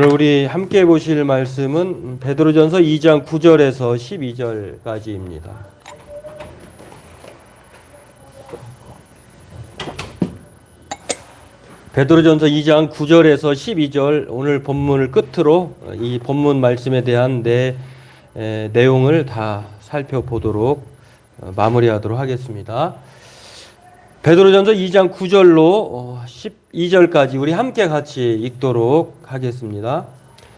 오늘 우리 함께 보실 말씀은 베드로전서 2장 9절에서 12절까지입니다. 베드로전서 2장 9절에서 12절 오늘 본문을 끝으로 이 본문 말씀에 대한 내용을 다 살펴보도록 마무리하도록 하겠습니다. 베드로전서 2장 9절로 12절까지 우리 함께 같이 읽도록 하겠습니다.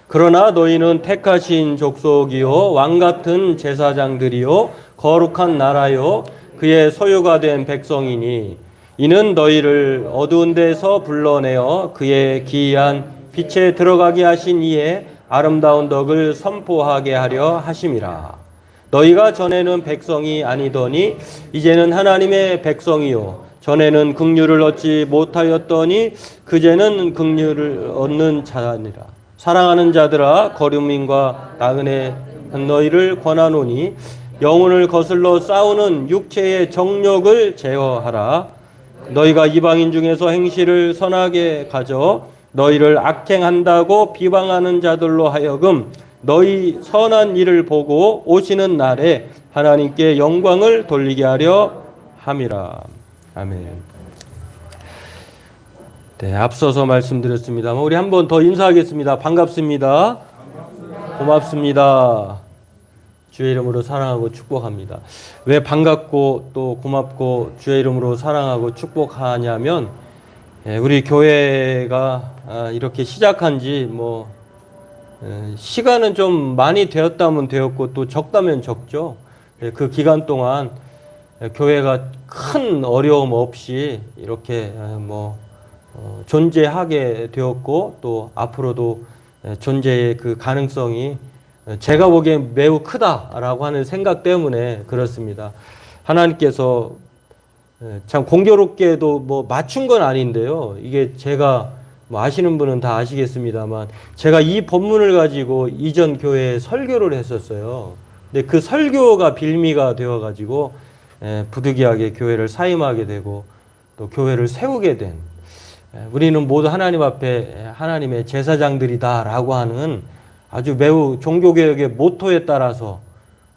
그러나 너희는 택하신 족속이요 왕같은 제사장들이요 거룩한 나라요 그의 소유가 된 백성이니 이는 너희를 어두운 데서 불러내어 그의 기이한 빛에 들어가게 하신 이의 아름다운 덕을 선포하게 하려 하심이라. 너희가 전에는 백성이 아니더니 이제는 하나님의 백성이요 전에는 긍휼을 얻지 못하였더니 그제는 긍휼을 얻는 자니라. 사랑하는 자들아 거류민과 나그네 너희를 권하노니 영혼을 거슬러 싸우는 육체의 정욕을 제어하라. 너희가 이방인 중에서 행실을 선하게 가져 너희를 악행한다고 비방하는 자들로 하여금 너희 선한 일을 보고 오시는 날에 하나님께 영광을 돌리게 하려 함이라. 아멘. 네, 앞서서 말씀드렸습니다만 우리 한 번 더 인사하겠습니다. 반갑습니다. 고맙습니다. 주의 이름으로 사랑하고 축복합니다. 왜 반갑고 또 고맙고 주의 이름으로 사랑하고 축복하냐면 우리 교회가 이렇게 시작한 지 시간은 좀 많이 되었다면 되었고 또 적다면 적죠. 그 기간 동안 교회가 큰 어려움 없이 이렇게 존재하게 되었고 또 앞으로도 존재의 그 가능성이 제가 보기엔 매우 크다라고 하는 생각 때문에 그렇습니다. 하나님께서 참 공교롭게도 맞춘 건 아닌데요. 이게 제가 아시는 분은 다 아시겠습니다만 제가 이 본문을 가지고 이전 교회에 설교를 했었어요. 근데 그 설교가 빌미가 되어가지고 부득이하게 교회를 사임하게 되고 또 교회를 세우게 된 우리는 모두 하나님 앞에 하나님의 제사장들이다라고 하는 아주 매우 종교개혁의 모토에 따라서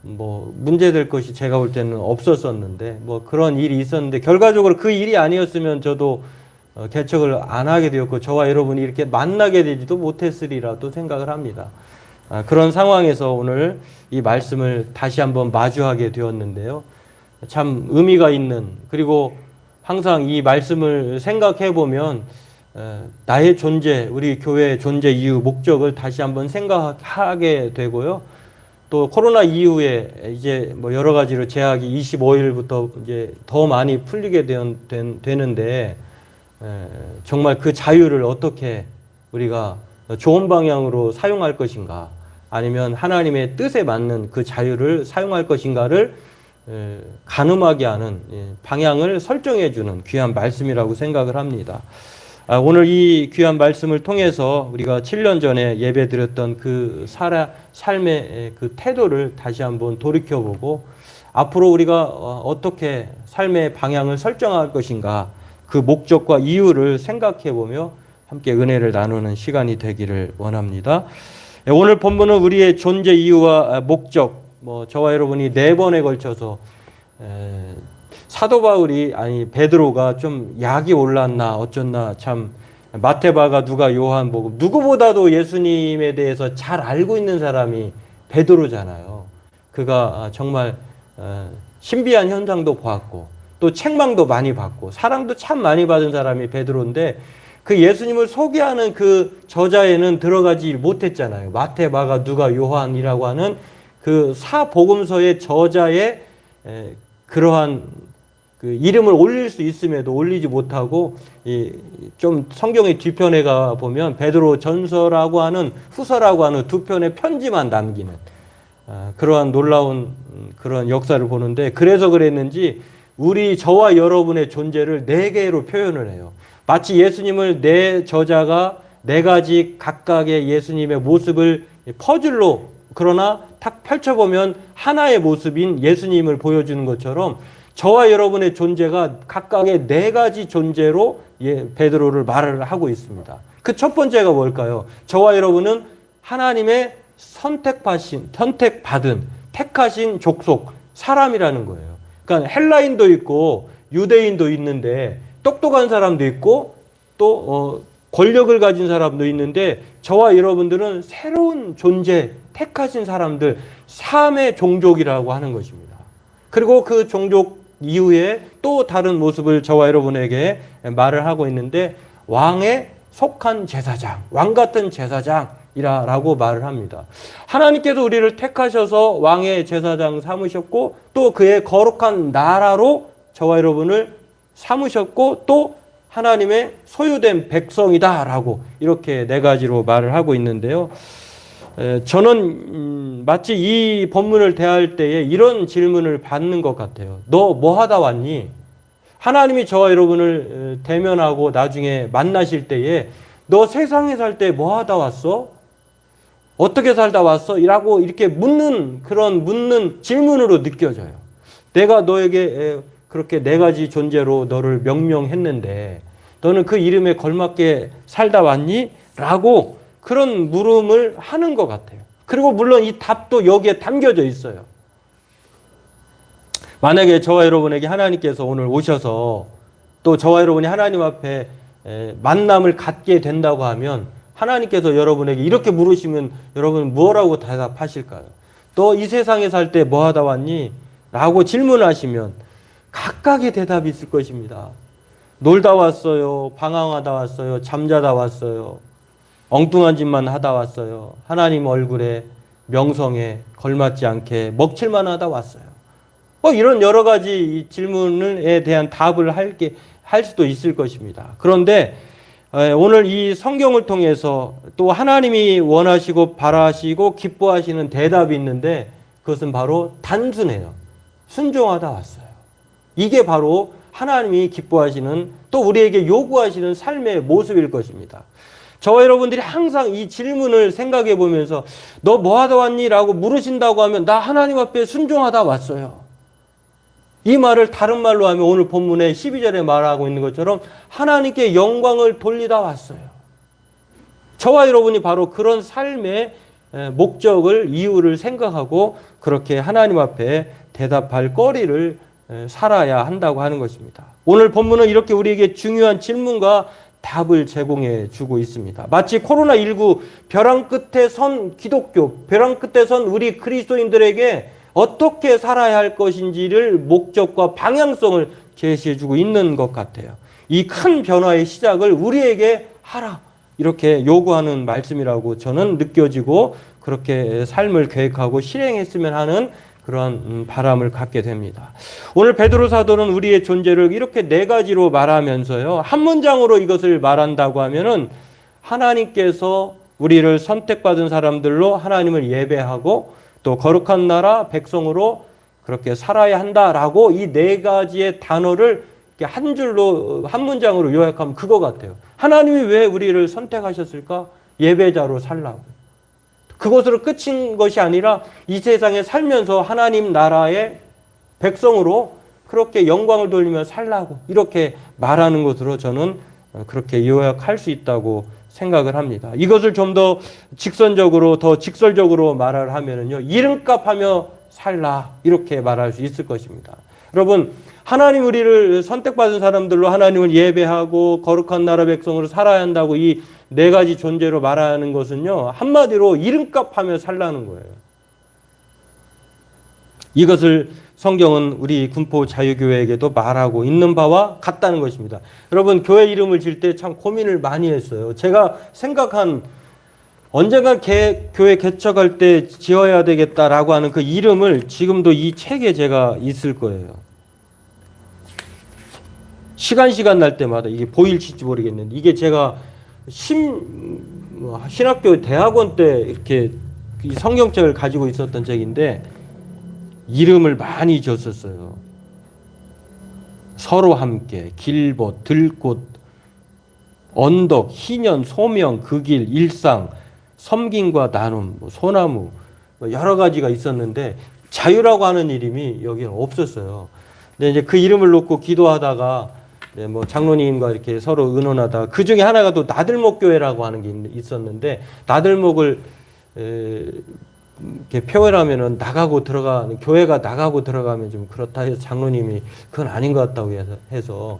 문제될 것이 제가 볼 때는 없었었는데 그런 일이 있었는데 결과적으로 그 일이 아니었으면 저도 개척을 안 하게 되었고 저와 여러분이 이렇게 만나게 되지도 못했으리라도 생각을 합니다. 그런 상황에서 오늘 이 말씀을 다시 한번 마주하게 되었는데요. 참 의미가 있는 그리고 항상 이 말씀을 생각해 보면 나의 존재, 우리 교회의 존재 이유, 목적을 다시 한번 생각하게 되고요. 또 코로나 이후에 이제 여러 가지로 제약이 25일부터 이제 더 많이 풀리게 되는데 정말 그 자유를 어떻게 우리가 좋은 방향으로 사용할 것인가 아니면 하나님의 뜻에 맞는 그 자유를 사용할 것인가를 가늠하게 하는 방향을 설정해 주는 귀한 말씀이라고 생각을 합니다. 오늘 이 귀한 말씀을 통해서 우리가 7년 전에 예배 드렸던 그 삶의 그 태도를 다시 한번 돌이켜보고 앞으로 우리가 어떻게 삶의 방향을 설정할 것인가 그 목적과 이유를 생각해 보며 함께 은혜를 나누는 시간이 되기를 원합니다. 오늘 본문은 우리의 존재 이유와 목적 저와 여러분이 4번에 걸쳐서 사도 바울이 베드로가 좀 약이 올랐나 어쩌나 참 마태바가 누가 요한복음 누구보다도 예수님에 대해서 잘 알고 있는 사람이 베드로잖아요. 그가 정말 신비한 현상도 보았고 또 책망도 많이 받고 사랑도 참 많이 받은 사람이 베드로인데 그 예수님을 소개하는 그 저자에는 들어가지 못했잖아요. 마태바가 누가 요한이라고 하는 그 사복음서의 저자의 그러한 그 이름을 올릴 수 있음에도 올리지 못하고 좀 성경의 뒤편에 가 보면 베드로 전서라고 하는 후서라고 하는 2편의 편지만 남기는 그러한 놀라운 그런 역사를 보는데 그래서 그랬는지 저와 여러분의 존재를 4개로 표현을 해요. 마치 예수님을 저자가 4가지 각각의 예수님의 모습을 퍼즐로 그러나 딱 펼쳐보면 하나의 모습인 예수님을 보여주는 것처럼 저와 여러분의 존재가 각각의 4가지 존재로 베드로를 말을 하고 있습니다. 그 첫 번째가 뭘까요? 저와 여러분은 하나님의 선택받은, 택하신 족속, 사람이라는 거예요. 그러니까 헬라인도 있고 유대인도 있는데 똑똑한 사람도 있고 또 권력을 가진 사람도 있는데 저와 여러분들은 새로운 존재, 택하신 사람들, 삶의 종족이라고 하는 것입니다. 그리고 그 종족 이후에 또 다른 모습을 저와 여러분에게 말을 하고 있는데 왕에 속한 제사장, 왕 같은 제사장이라고 말을 합니다. 하나님께서 우리를 택하셔서 왕의 제사장 삼으셨고 또 그의 거룩한 나라로 저와 여러분을 삼으셨고 또 하나님의 소유된 백성이다라고 이렇게 네 가지로 말을 하고 있는데요. 저는 마치 이 본문을 대할 때에 이런 질문을 받는 것 같아요. 너 뭐 하다 왔니? 하나님이 저와 여러분을 대면하고 나중에 만나실 때에 너 세상에 살 때 뭐 하다 왔어? 어떻게 살다 왔어? 라고 이렇게 묻는 질문으로 느껴져요. 내가 너에게 그렇게 네 가지 존재로 너를 명명했는데 너는 그 이름에 걸맞게 살다 왔니? 라고 그런 물음을 하는 것 같아요. 그리고 물론 이 답도 여기에 담겨져 있어요. 만약에 저와 여러분에게 하나님께서 오늘 오셔서 또 저와 여러분이 하나님 앞에 만남을 갖게 된다고 하면 하나님께서 여러분에게 이렇게 물으시면 여러분 뭐라고 대답하실까요? 너 이 세상에 살 때 뭐 하다 왔니? 라고 질문하시면 각각의 대답이 있을 것입니다. 놀다 왔어요. 방황하다 왔어요. 잠자다 왔어요. 엉뚱한 짓만 하다 왔어요. 하나님 얼굴에 명성에 걸맞지 않게 먹칠만 하다 왔어요. 이런 여러 가지 질문에 대한 답을 할 수도 있을 것입니다. 그런데 오늘 이 성경을 통해서 또 하나님이 원하시고 바라시고 기뻐하시는 대답이 있는데 그것은 바로 단순해요. 순종하다 왔어요. 이게 바로 하나님이 기뻐하시는 또 우리에게 요구하시는 삶의 모습일 것입니다. 저와 여러분들이 항상 이 질문을 생각해 보면서 너 뭐 하다 왔니? 라고 물으신다고 하면 나 하나님 앞에 순종하다 왔어요. 이 말을 다른 말로 하면 오늘 본문에 12절에 말하고 있는 것처럼 하나님께 영광을 돌리다 왔어요. 저와 여러분이 바로 그런 삶의 목적을, 이유를 생각하고 그렇게 하나님 앞에 대답할 거리를 살아야 한다고 하는 것입니다. 오늘 본문은 이렇게 우리에게 중요한 질문과 답을 제공해 주고 있습니다. 마치 코로나19 벼랑 끝에 선 기독교, 벼랑 끝에 선 우리 그리스도인들에게 어떻게 살아야 할 것인지를 목적과 방향성을 제시해 주고 있는 것 같아요. 이 큰 변화의 시작을 우리에게 하라. 이렇게 요구하는 말씀이라고 저는 느껴지고 그렇게 삶을 계획하고 실행했으면 하는 그런 바람을 갖게 됩니다. 오늘 베드로 사도는 우리의 존재를 이렇게 네 가지로 말하면서요. 한 문장으로 이것을 말한다고 하면은 하나님께서 우리를 선택받은 사람들로 하나님을 예배하고 또 거룩한 나라 백성으로 그렇게 살아야 한다라고 이 네 가지의 단어를 한 줄로 한 문장으로 요약하면 그거 같아요. 하나님이 왜 우리를 선택하셨을까? 예배자로 살라고. 그것으로 끝인 것이 아니라 이 세상에 살면서 하나님 나라의 백성으로 그렇게 영광을 돌리며 살라고 이렇게 말하는 것으로 저는 그렇게 요약할 수 있다고 생각을 합니다. 이것을 좀 더 직선적으로 더 직설적으로 말을 하면은요. 이름값하며 살라 이렇게 말할 수 있을 것입니다. 여러분 하나님 우리를 선택받은 사람들로 하나님을 예배하고 거룩한 나라 백성으로 살아야 한다고 이 네 가지 존재로 말하는 것은요. 한마디로 이름값하며 살라는 거예요. 이것을 성경은 우리 군포 자유교회에게도 말하고 있는 바와 같다는 것입니다. 여러분 교회 이름을 지을 때 참 고민을 많이 했어요. 제가 생각한 언젠가 교회 개척할 때 지어야 되겠다라고 하는 그 이름을 지금도 이 책에 제가 있을 거예요. 시간 날 때마다 이게 보일지 모르겠는데 이게 제가 신학교 대학원 때 이렇게 이 성경책을 가지고 있었던 책인데 이름을 많이 줬었어요. 서로 함께, 길벗, 들꽃, 언덕, 희년, 소명, 그 길, 일상, 섬김과 나눔, 소나무 여러 가지가 있었는데 자유라고 하는 이름이 여기는 없었어요. 근데 이제 그 이름을 놓고 기도하다가 네, 뭐 장로님과 이렇게 서로 의논하다가 그 중에 하나가 또 나들목 교회라고 하는 게 있었는데 나들목을 이렇게 표현하면은 나가고 들어가는 교회가 나가고 들어가면 좀 그렇다 해서 장로님이 그건 아닌 것 같다고 해서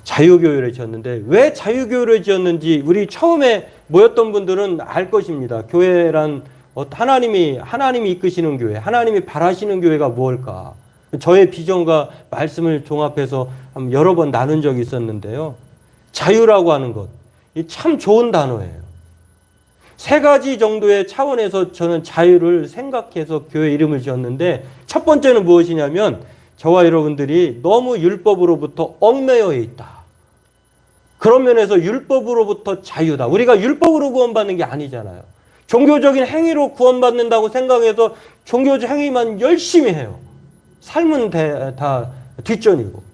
자유교회를 지었는데 왜 자유교회를 지었는지 우리 처음에 모였던 분들은 알 것입니다. 교회란 하나님이 이끄시는 교회, 하나님이 바라시는 교회가 무엇일까? 저의 비전과 말씀을 종합해서 여러 번 나눈 적이 있었는데요. 자유라고 하는 것, 참 좋은 단어예요. 세 가지 정도의 차원에서 저는 자유를 생각해서 교회 이름을 지었는데 첫 번째는 무엇이냐면 저와 여러분들이 너무 율법으로부터 얽매여 있다. 그런 면에서 율법으로부터 자유다. 우리가 율법으로 구원받는 게 아니잖아요. 종교적인 행위로 구원받는다고 생각해서 종교적 행위만 열심히 해요. 삶은 다 뒷전이고.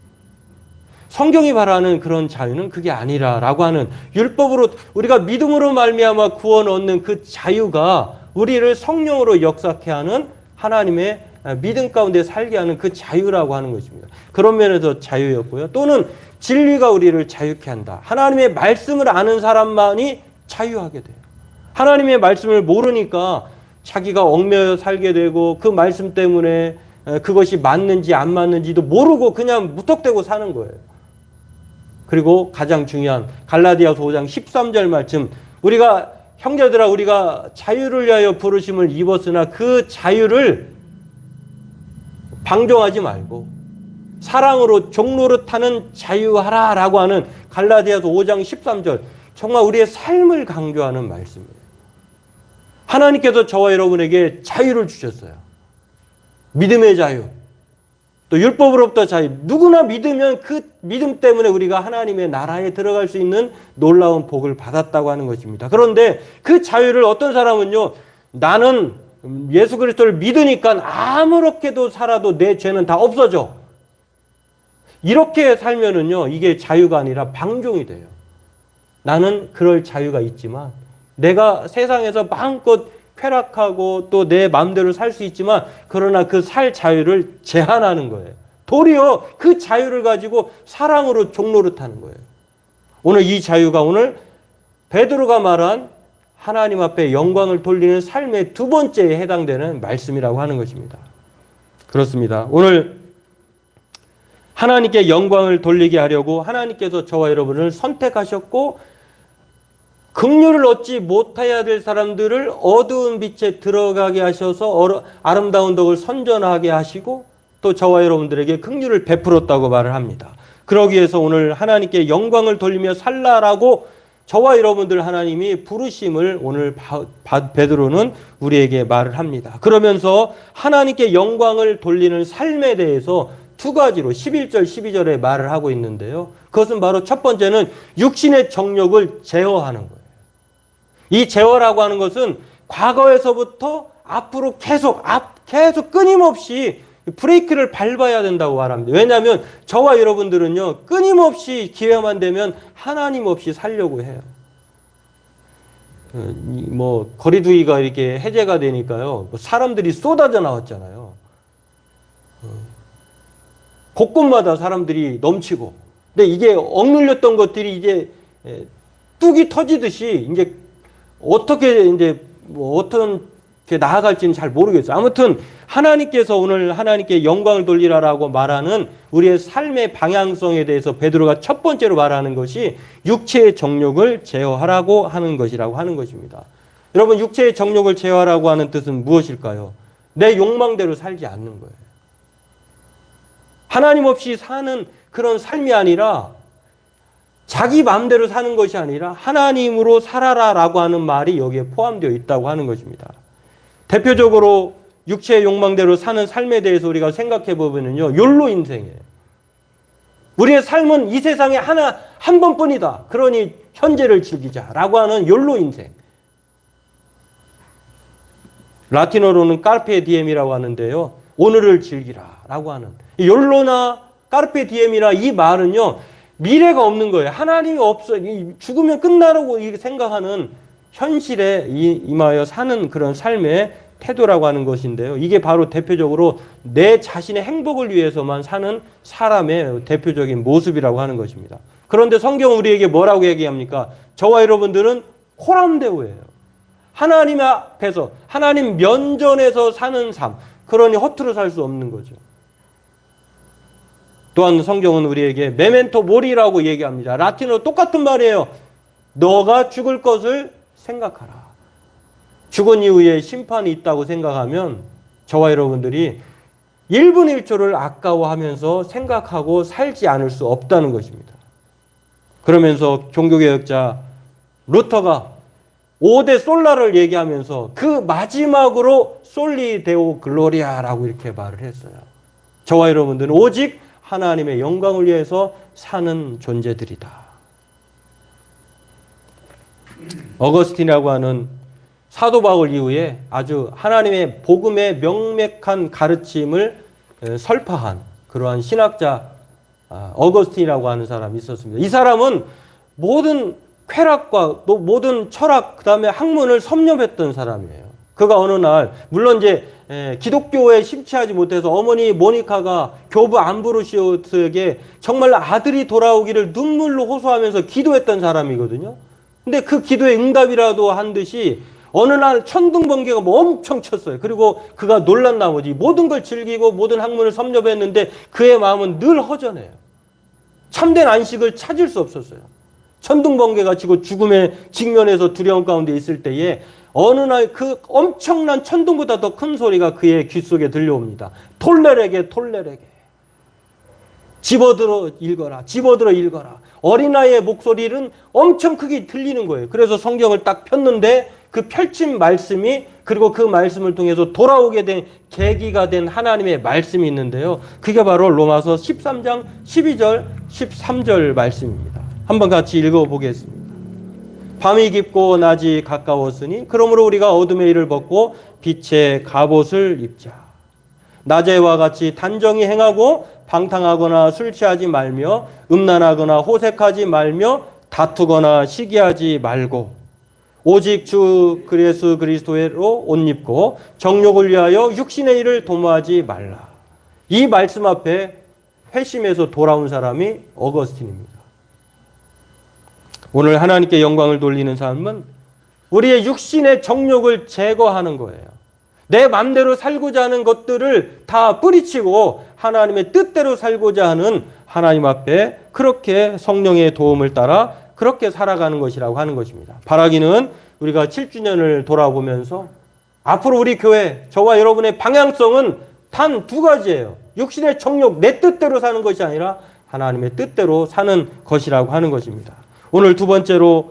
성경이 말하는 그런 자유는 그게 아니라라고 하는 율법으로 우리가 믿음으로 말미암아 구원 얻는 그 자유가 우리를 성령으로 역사케 하는 하나님의 믿음 가운데 살게 하는 그 자유라고 하는 것입니다. 그런 면에서 자유였고요. 또는 진리가 우리를 자유케 한다. 하나님의 말씀을 아는 사람만이 자유하게 돼요. 하나님의 말씀을 모르니까 자기가 얽매여 살게 되고 그 말씀 때문에 그것이 맞는지 안 맞는지도 모르고 그냥 무턱대고 사는 거예요. 그리고 가장 중요한 갈라디아서 5장 13절 말씀 우리가 형제들아 우리가 자유를 위하여 부르심을 입었으나 그 자유를 방종하지 말고 사랑으로 종노릇하는 자유하라라고 하는 갈라디아서 5장 13절 정말 우리의 삶을 강조하는 말씀이에요. 하나님께서 저와 여러분에게 자유를 주셨어요. 믿음의 자유, 또 율법으로부터 자유. 누구나 믿으면 그 믿음 때문에 우리가 하나님의 나라에 들어갈 수 있는 놀라운 복을 받았다고 하는 것입니다. 그런데 그 자유를 어떤 사람은요, 나는 예수 그리스도를 믿으니까 아무렇게도 살아도 내 죄는 다 없어져. 이렇게 살면은요, 이게 자유가 아니라 방종이 돼요. 나는 그럴 자유가 있지만 내가 세상에서 마음껏 쾌락하고 또 내 마음대로 살 수 있지만 그러나 그 살 자유를 제한하는 거예요. 도리어 그 자유를 가지고 사랑으로 종노릇하는 거예요. 오늘 이 자유가 오늘 베드로가 말한 하나님 앞에 영광을 돌리는 삶의 두 번째에 해당되는 말씀이라고 하는 것입니다. 그렇습니다. 오늘 하나님께 영광을 돌리게 하려고 하나님께서 저와 여러분을 선택하셨고 긍휼을 얻지 못해야 될 사람들을 어두운 빛에 들어가게 하셔서 아름다운 덕을 선전하게 하시고 또 저와 여러분들에게 긍휼을 베풀었다고 말을 합니다. 그러기 위해서 오늘 하나님께 영광을 돌리며 살라라고 저와 여러분들 하나님이 부르심을 오늘 베드로는 우리에게 말을 합니다. 그러면서 하나님께 영광을 돌리는 삶에 대해서 두 가지로 11절, 12절에 말을 하고 있는데요. 그것은 바로 첫 번째는 육신의 정욕을 제어하는 거예요. 이 제어라고 하는 것은 과거에서부터 앞으로 계속 끊임없이 브레이크를 밟아야 된다고 말합니다. 왜냐하면 저와 여러분들은요, 끊임없이 기회만 되면 하나님 없이 살려고 해요. 뭐 거리두기가 이렇게 해제가 되니까요, 사람들이 쏟아져 나왔잖아요. 곳곳마다 사람들이 넘치고, 근데 이게 억눌렸던 것들이 이제 뚝이 터지듯이 이제 어떻게 이제 어떻게 나아갈지는 잘 모르겠어요. 아무튼 하나님께서 오늘 하나님께 영광을 돌리라라고 말하는 우리의 삶의 방향성에 대해서 베드로가 첫 번째로 말하는 것이 육체의 정욕을 제어하라고 하는 것이라고 하는 것입니다. 여러분, 육체의 정욕을 제어하라고 하는 뜻은 무엇일까요? 내 욕망대로 살지 않는 거예요. 하나님 없이 사는 그런 삶이 아니라 자기 마음대로 사는 것이 아니라 하나님으로 살아라라고 하는 말이 여기에 포함되어 있다고 하는 것입니다. 대표적으로 육체의 욕망대로 사는 삶에 대해서 우리가 생각해 보면요, 욜로 인생이에요. 우리의 삶은 이 세상에 한 번뿐이다. 그러니 현재를 즐기자라고 하는 욜로 인생. 라틴어로는 까르페 디엠이라고 하는데요, 오늘을 즐기라라고 하는 욜로나 까르페 디엠이나 이 말은요, 미래가 없는 거예요. 하나님이 없어. 죽으면 끝나라고 생각하는 현실에 임하여 사는 그런 삶의 태도라고 하는 것인데요. 이게 바로 대표적으로 내 자신의 행복을 위해서만 사는 사람의 대표적인 모습이라고 하는 것입니다. 그런데 성경은 우리에게 뭐라고 얘기합니까? 저와 여러분들은 호람대오예요. 하나님 앞에서, 하나님 면전에서 사는 삶. 그러니 허투루 살 수 없는 거죠. 또한 성경은 우리에게 메멘토 모리라고 얘기합니다. 라틴어로 똑같은 말이에요. 너가 죽을 것을 생각하라. 죽은 이후에 심판이 있다고 생각하면 저와 여러분들이 1분 1초를 아까워하면서 생각하고 살지 않을 수 없다는 것입니다. 그러면서 종교개혁자 루터가 5대 솔라를 얘기하면서 그 마지막으로 솔리 데오 글로리아라고 이렇게 말을 했어요. 저와 여러분들은 오직 하나님의 영광을 위해서 사는 존재들이다. 어거스틴이라고 하는 사도 바울 이후에 아주 하나님의 복음의 명백한 가르침을 설파한 그러한 신학자 어거스틴이라고 하는 사람이 있었습니다. 이 사람은 모든 쾌락과 또 모든 철학 그다음에 학문을 섭렵했던 사람이에요. 그가 어느 날 물론 이제 기독교에 심취하지 못해서 어머니 모니카가 교부 암브로시오스에게 정말 아들이 돌아오기를 눈물로 호소하면서 기도했던 사람이거든요. 근데 그 기도의 응답이라도 한 듯이 어느 날 천둥번개가 엄청 쳤어요. 그리고 그가 놀란 나머지 모든 걸 즐기고 모든 학문을 섭렵했는데 그의 마음은 늘 허전해요. 참된 안식을 찾을 수 없었어요. 천둥번개가 치고 죽음의 직면에서 두려움 가운데 있을 때에 어느 날 그 엄청난 천둥보다 더 큰 소리가 그의 귀 속에 들려옵니다. 톨레레게 톨레레게. 집어들어 읽어라. 집어들어 읽어라. 어린아이의 목소리는 엄청 크게 들리는 거예요. 그래서 성경을 딱 폈는데 그 펼친 말씀이 그리고 그 말씀을 통해서 돌아오게 된 계기가 된 하나님의 말씀이 있는데요. 그게 바로 로마서 13장 12절 13절 말씀입니다. 한번 같이 읽어보겠습니다. 밤이 깊고 낮이 가까웠으니 그러므로 우리가 어둠의 일을 벗고 빛의 갑옷을 입자. 낮에와 같이 단정히 행하고 방탕하거나 술 취하지 말며 음란하거나 호색하지 말며 다투거나 시기하지 말고 오직 주 예수 그리스도로 옷 입고 정욕을 위하여 육신의 일을 도모하지 말라. 이 말씀 앞에 회심해서 돌아온 사람이 어거스틴입니다. 오늘 하나님께 영광을 돌리는 삶은 우리의 육신의 정욕을 제거하는 거예요. 내 맘대로 살고자 하는 것들을 다 뿌리치고 하나님의 뜻대로 살고자 하는 하나님 앞에 그렇게 성령의 도움을 따라 그렇게 살아가는 것이라고 하는 것입니다. 바라기는 우리가 7주년을 돌아보면서 앞으로 우리 교회, 저와 여러분의 방향성은 단 2가지예요. 육신의 정욕, 내 뜻대로 사는 것이 아니라 하나님의 뜻대로 사는 것이라고 하는 것입니다. 오늘 2번째로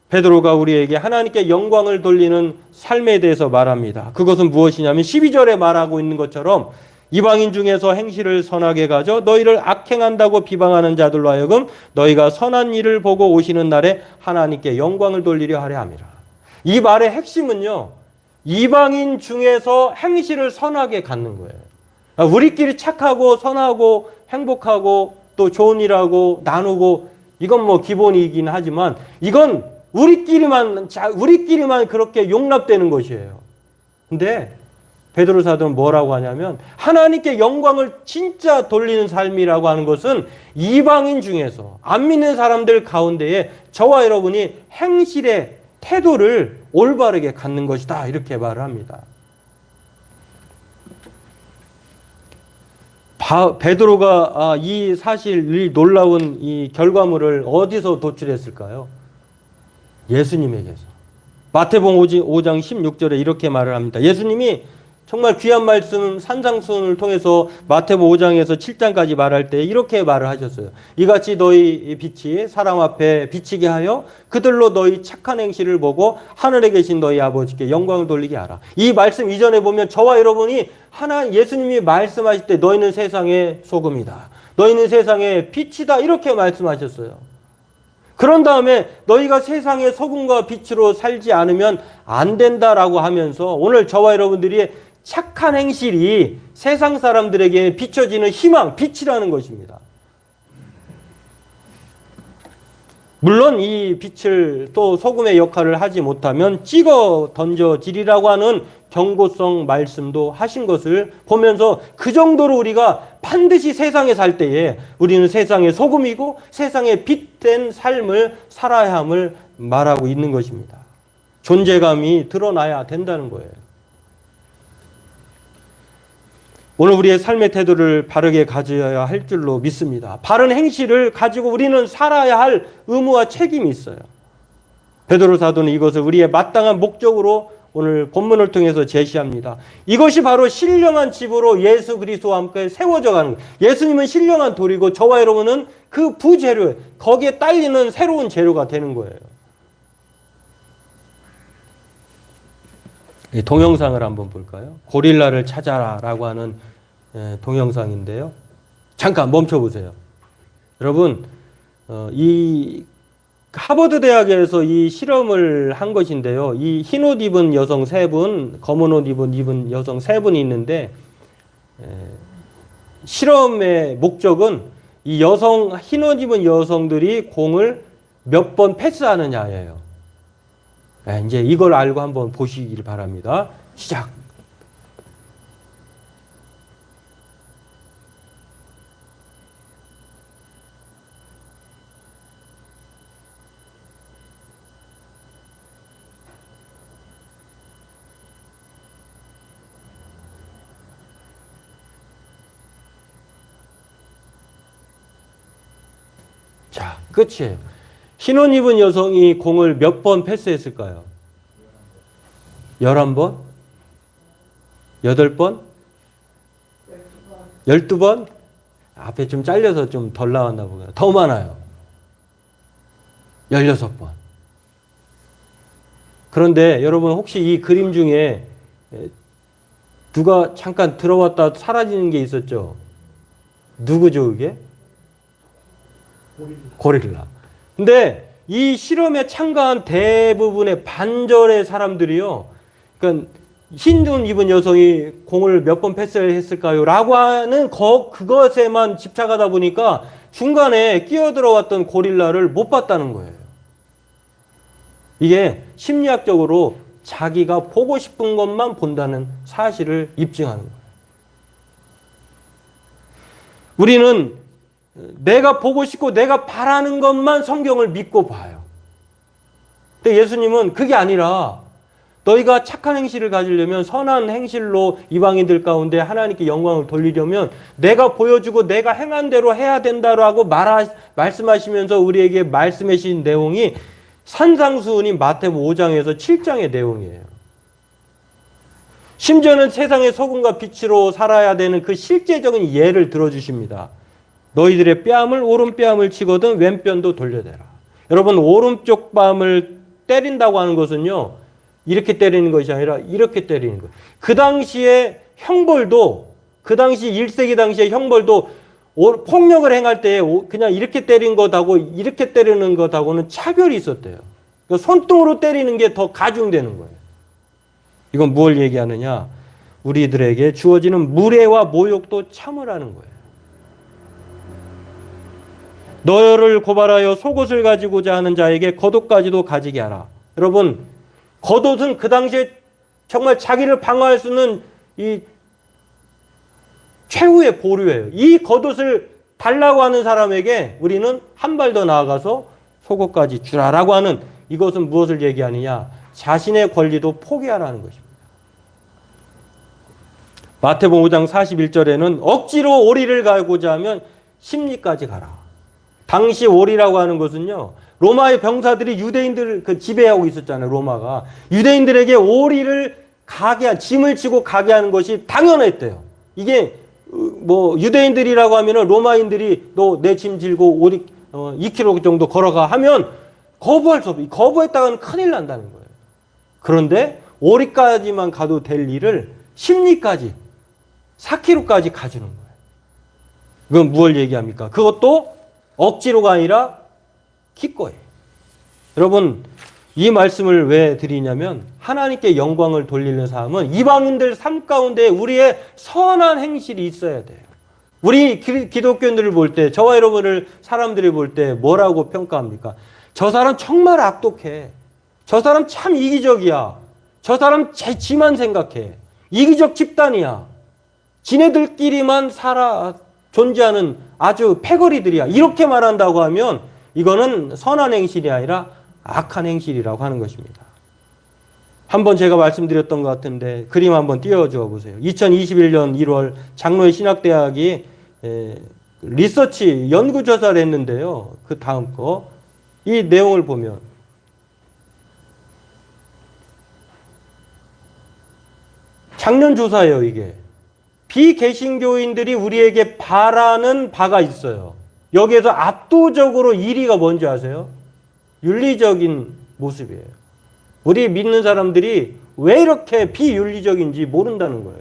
베드로가 우리에게 하나님께 영광을 돌리는 삶에 대해서 말합니다. 그것은 무엇이냐면 12절에 말하고 있는 것처럼 이방인 중에서 행실을 선하게 가져 너희를 악행한다고 비방하는 자들로 하여금 너희가 선한 일을 보고 오시는 날에 하나님께 영광을 돌리려 하려 함이라. 이 말의 핵심은요, 이방인 중에서 행실을 선하게 갖는 거예요. 우리끼리 착하고 선하고 행복하고 또 좋은 일하고 나누고 이건 뭐 기본이긴 하지만 이건 우리끼리만 그렇게 용납되는 것이에요. 근데 베드로 사도는 뭐라고 하냐면 하나님께 영광을 진짜 돌리는 삶이라고 하는 것은 이방인 중에서 안 믿는 사람들 가운데에 저와 여러분이 행실의 태도를 올바르게 갖는 것이다. 이렇게 말을 합니다. 베드로가 이 사실, 이 놀라운 이 결과물을 어디서 도출했을까요? 예수님에게서. 마태복음 5장 16절에 이렇게 말을 합니다. 예수님이 정말 귀한 말씀 산상수훈을 통해서 마태복음 5장에서 7장까지 말할 때 이렇게 말을 하셨어요. 이같이 너희 빛이 사람 앞에 비치게 하여 그들로 너희 착한 행실을 보고 하늘에 계신 너희 아버지께 영광을 돌리게 하라. 이 말씀 이전에 보면 저와 여러분이 예수님이 말씀하실 때 너희는 세상의 소금이다. 너희는 세상의 빛이다. 이렇게 말씀하셨어요. 그런 다음에 너희가 세상의 소금과 빛으로 살지 않으면 안 된다라고 하면서 오늘 저와 여러분들이 착한 행실이 세상 사람들에게 비춰지는 희망, 빛이라는 것입니다. 물론 이 빛을 또 소금의 역할을 하지 못하면 찍어 던져지리라고 하는 경고성 말씀도 하신 것을 보면서 그 정도로 우리가 반드시 세상에 살 때에 우리는 세상의 소금이고 세상의 빛된 삶을 살아야 함을 말하고 있는 것입니다. 존재감이 드러나야 된다는 거예요. 오늘 우리의 삶의 태도를 바르게 가져야 할 줄로 믿습니다. 바른 행실을 가지고 우리는 살아야 할 의무와 책임이 있어요. 베드로 사도는 이것을 우리의 마땅한 목적으로 오늘 본문을 통해서 제시합니다. 이것이 바로 신령한 집으로 예수 그리스도와 함께 세워져 가는 거예요. 예수님은 신령한 돌이고 저와 여러분은 그 부재료, 거기에 딸리는 새로운 재료가 되는 거예요. 이 동영상을 한번 볼까요? 고릴라를 찾아라라고 하는 동영상인데요. 잠깐 멈춰보세요. 여러분, 이 하버드 대학에서 이 실험을 한 것인데요. 이 흰 옷 입은 여성 3분, 검은 옷 입은 여성 3분이 있는데 실험의 목적은 이 흰 옷 입은 여성들이 공을 몇 번 패스하느냐예요. 이제 이걸 알고 한번 보시길 바랍니다. 시작. 자, 끝이에요. 흰 옷 입은 여성이 공을 몇 번 패스했을까요? 11번? 8번? 12번? 앞에 좀 잘려서 좀 덜 나왔나 보네요. 더 많아요. 16번. 그런데 여러분 혹시 이 그림 중에 누가 잠깐 들어왔다 사라지는 게 있었죠? 누구죠, 그게? 고릴라. 근데 이 실험에 참가한 대부분의 반절의 사람들이요. 그러니까 흰 옷 입은 여성이 공을 몇 번 패스했을까요? 라고 하는 그것에만 집착하다 보니까 중간에 끼어들어왔던 고릴라를 못 봤다는 거예요. 이게 심리학적으로 자기가 보고 싶은 것만 본다는 사실을 입증하는 거예요. 우리는 내가 보고 싶고 내가 바라는 것만 성경을 믿고 봐요. 근데 예수님은 그게 아니라 너희가 착한 행실을 가지려면 선한 행실로 이방인들 가운데 하나님께 영광을 돌리려면 내가 보여주고 내가 행한 대로 해야 된다라고 말씀하시면서 우리에게 말씀해 주신 내용이 산상수훈인 마태복음 5장에서 7장의 내용이에요. 심지어는 세상의 소금과 빛으로 살아야 되는 그 실제적인 예를 들어주십니다. 너희들의 뺨을 오른뺨을 치거든 왼편도 돌려대라. 여러분 오른쪽 뺨을 때린다고 하는 것은요. 이렇게 때리는 것이 아니라 이렇게 때리는 거예요. 그 당시에 형벌도 그 당시 1세기 당시의 형벌도 폭력을 행할 때 그냥 이렇게 때린 것하고 이렇게 때리는 것하고는 차별이 있었대요. 그러니까 손등으로 때리는 게 더 가중되는 거예요. 이건 무엇을 얘기하느냐? 우리들에게 주어지는 무례와 모욕도 참으라는 거예요. 너를 고발하여 속옷을 가지고자 하는 자에게 겉옷까지도 가지게 하라. 여러분, 겉옷은 그 당시에 정말 자기를 방어할 수 있는 이 최후의 보류예요. 이 겉옷을 달라고 하는 사람에게 우리는 한 발 더 나아가서 속옷까지 주라라고 하는 이것은 무엇을 얘기하느냐? 자신의 권리도 포기하라는 것입니다. 마태복음 5장 41절에는 억지로 오리를 가고자 하면 심리까지 가라. 당시 오리라고 하는 것은요. 로마의 병사들이 유대인들을 지배하고 있었잖아요. 로마가. 유대인들에게 오리를 짐을 지고 가게 하는 것이 당연했대요. 이게 뭐 유대인들이라고 하면은 로마인들이 너 내 짐 질고 오리 2km 정도 걸어가 하면 거부할 수 없어요. 거부했다가는 큰일 난다는 거예요. 그런데 오리까지만 가도 될 일을 심리까지 4km까지 가주는 거예요. 그건 무엇을 얘기합니까? 그것도 억지로가 아니라 기꺼이. 여러분 이 말씀을 왜 드리냐면 하나님께 영광을 돌리는 삶은 이방인들 삶 가운데 우리의 선한 행실이 있어야 돼요. 우리 기독교인들을 볼 때 저와 여러분을 사람들이 볼 때 뭐라고 평가합니까? 저 사람 정말 악독해. 저 사람 참 이기적이야. 저 사람 지만 생각해. 이기적 집단이야. 지네들끼리만 존재하는 아주 패거리들이야. 이렇게 말한다고 하면 이거는 선한 행실이 아니라 악한 행실이라고 하는 것입니다. 한번 제가 말씀드렸던 것 같은데 그림 한번 띄워줘 보세요. 2021년 1월 장로의 신학대학이 리서치 연구조사를 했는데요. 그 다음 거 이 내용을 보면 작년 조사예요. 이게 비개신교인들이 우리에게 바라는 바가 있어요. 여기에서 압도적으로 1위가 뭔지 아세요? 윤리적인 모습이에요. 우리 믿는 사람들이 왜 이렇게 비윤리적인지 모른다는 거예요.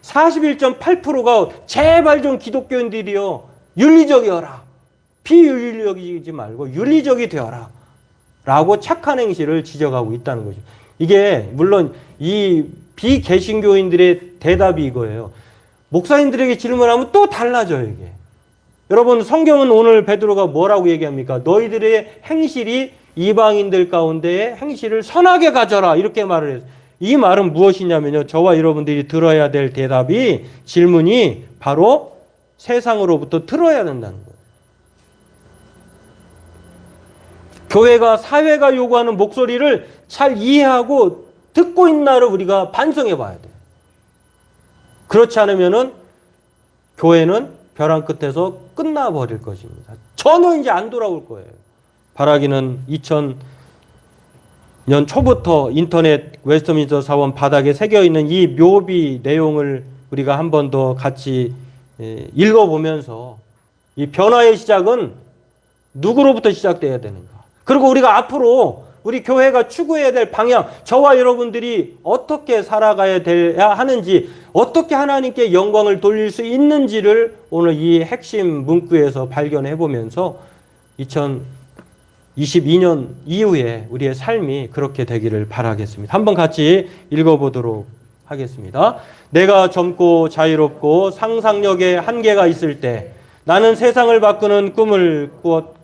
41.8%가 제발 좀 기독교인들이요. 윤리적이어라. 비윤리적이지 말고 윤리적이 되어라. 라고 착한 행실을 지적하고 있다는 거죠. 이게 물론 이 비개신교인들의 대답이 이거예요. 목사님들에게 질문하면 또 달라져요, 이게. 여러분, 성경은 오늘 베드로가 뭐라고 얘기합니까? 너희들의 행실이 이방인들 가운데의 행실을 선하게 가져라. 이렇게 말을 해요. 이 말은 무엇이냐면요. 저와 여러분들이 들어야 될 대답이, 질문이 바로 세상으로부터 들어야 된다는 거예요. 교회가, 사회가 요구하는 목소리를 잘 이해하고 듣고 있나를 우리가 반성해 봐야 돼요. 그렇지 않으면은 교회는 벼랑 끝에서 끝나버릴 것입니다. 전혀 이제 안 돌아올 거예요. 바라기는 2000년 초부터 인터넷 웨스트민스터 사원 바닥에 새겨있는 이 묘비 내용을 우리가 한 번 더 같이 읽어보면서 이 변화의 시작은 누구로부터 시작돼야 되는가. 그리고 우리가 앞으로 우리 교회가 추구해야 될 방향, 저와 여러분들이 어떻게 살아가야 돼야 하는지, 어떻게 하나님께 영광을 돌릴 수 있는지를 오늘 이 핵심 문구에서 발견해 보면서 2022년 이후에 우리의 삶이 그렇게 되기를 바라겠습니다. 한번 같이 읽어보도록 하겠습니다. 내가 젊고 자유롭고 상상력에 한계가 있을 때 나는 세상을 바꾸는 꿈을 꾸었다.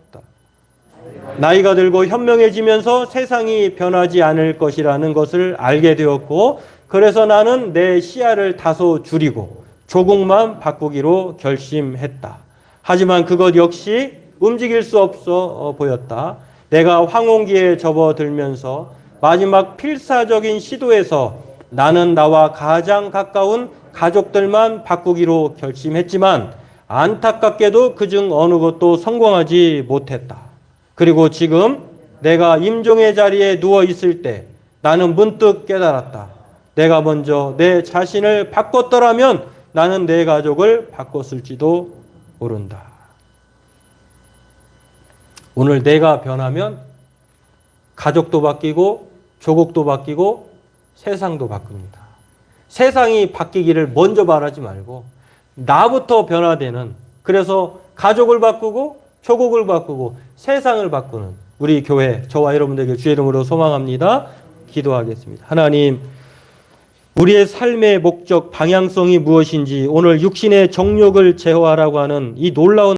나이가 들고 현명해지면서 세상이 변하지 않을 것이라는 것을 알게 되었고, 그래서 나는 내 시야를 다소 줄이고 조국만 바꾸기로 결심했다. 하지만 그것 역시 움직일 수 없어 보였다. 내가 황혼기에 접어들면서 마지막 필사적인 시도에서 나는 나와 가장 가까운 가족들만 바꾸기로 결심했지만 안타깝게도 그중 어느 것도 성공하지 못했다. 그리고 지금 내가 임종의 자리에 누워 있을 때 나는 문득 깨달았다. 내가 먼저 내 자신을 바꿨더라면 나는 내 가족을 바꿨을지도 모른다. 오늘 내가 변하면 가족도 바뀌고 조국도 바뀌고 세상도 바뀝니다. 세상이 바뀌기를 먼저 바라지 말고 나부터 변화되는, 그래서 가족을 바꾸고 조국을 바꾸고 세상을 바꾸는 우리 교회, 저와 여러분들에게 주의 이름으로 소망합니다. 기도하겠습니다. 하나님, 우리의 삶의 목적, 방향성이 무엇인지 오늘 육신의 정욕을 제어하라고 하는 이 놀라운